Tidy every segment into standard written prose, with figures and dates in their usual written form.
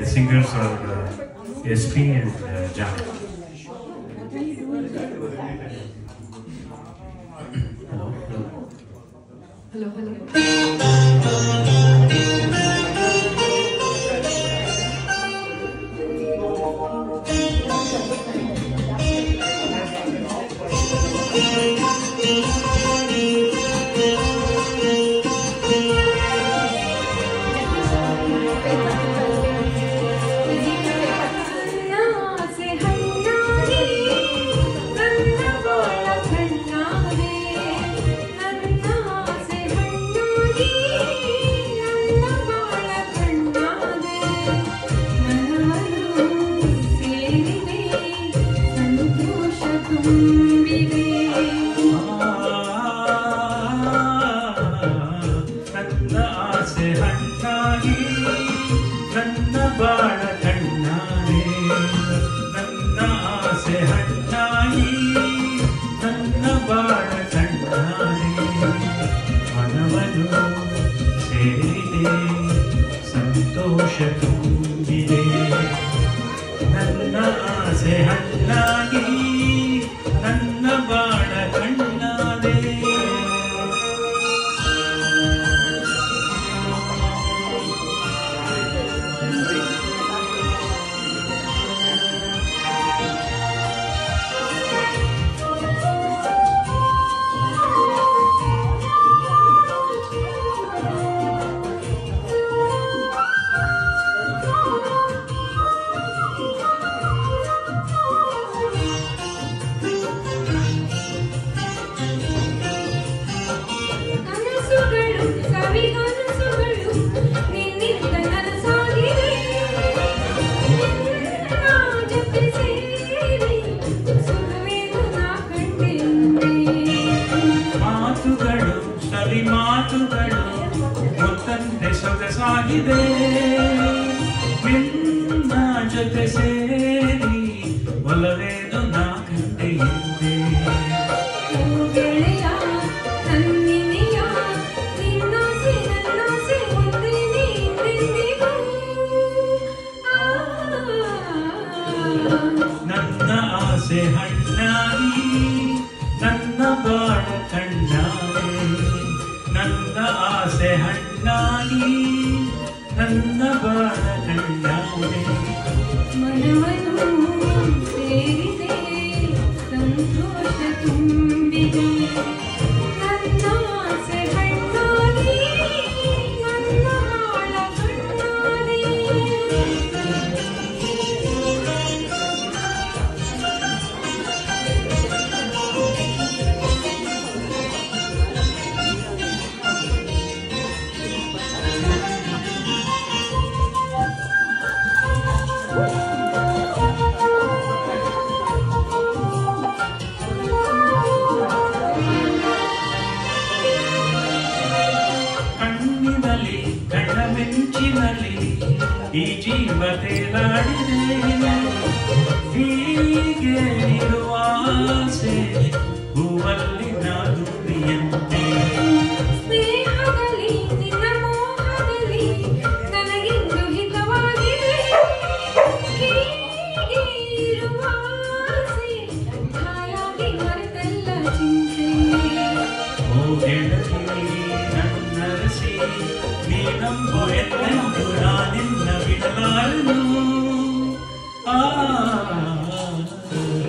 the singers are SP and Jack. Hello. ಸಂತೋಷ ತುಂಬಿದೆ ನನ್ನ ಆಸೆ ಹಣ್ಣಾಗಿ ನನ್ನ ಬಾಳ ಕಣ್ಣಾದೆ ಮಾತುಗಳು ಮುತ್ತಂತೆ ಸೊಗಸಾಗಿದೆ ನಿನ್ನ ಜೊತೆ ಸೇರಿ ಒಲವೇನು ನಾ ಕಂಡೆ ಹಿಂದೆ ಗೆಳೆಯ ನನ್ನಿನೆಯ ನಿನ್ನಾಸೆ ನನ್ನಾಸೆ ಒಂದೇ ನೀನೆಂದಿಗೂ ನನ್ನ ಆಸೆ ಹಣ್ಣಾಗಿ ನನ್ನ ಬಾಳ ಕಣ್ಣಾಗಿ ನನ್ನ ಆಸೆ ಹಣ್ಣಾಗಿ ನನ್ನ ಬಾಳ ಕಣ್ಣಾಗಿ ಮನವನ್ನು ಸೇರಿದೆ ಸಂತೋಷ ತುಂಬಿದೆ ನನ್ನ ಆಸೆ ಹಣ್ಣಾಗಿ ನನ್ನ ಬಾಳ ಕಣ್ಣಾಗಿ ಮಿಂಚಿನಲ್ಲಿ ಈ ಜೀವ ತೇಲಾಡಿದೆ ಹೀಗೆ ಇರುವ ಆಸೆ ಹೂವಲ್ಲಿ ನಾದುಡಿಯಂತೆ ಸ್ನೇಹದಲ್ಲಿ ನಿನ್ನ ಮೋಹದಲ್ಲಿ ನನಗೆಂದು ಹಿತವಾಗಿದೆ ಹೀಗೆ ಇರುವ ಆಸೆ ಹಾಯಾಗಿ ಮರೆತಲ್ಲ ಚಿಂತೆ ಓ ಗೆಳತಿ ನನ್ನರಸಿ ನೀನಂಬು ಎನ್ನೆಂದು ನಾನಿನ್ನ ಬಿಡಲಾರನು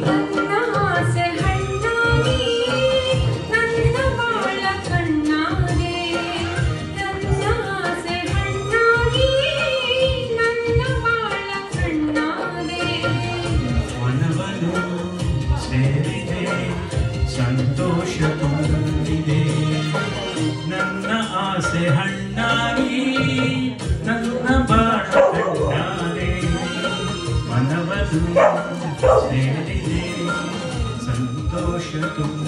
ನನ್ನ ಆಸೆ ಹಣ್ಣಾಗಿ ನನ್ನ ಬಾಳ ಕಣ್ಣಾದೆ ನನ್ನ ಆಸೆ ಹಣ್ಣಾಗಿ ನನ್ನ ಬಾಳ ಕಣ್ಣಾದೆ ಮನವನು ಸೇರಿದೆ ಸಂತೋಷ ತುಂಬಿದೆ ನನ್ನ ಆಸೆ ಹಣ್ಣಾಗಿ ನನ್ನ ಬಾಳ ಕಣ್ಣಾದೆ ಮನವನು ಸೇರಿದೆ ಸಂತೋಷ ತುಂಬ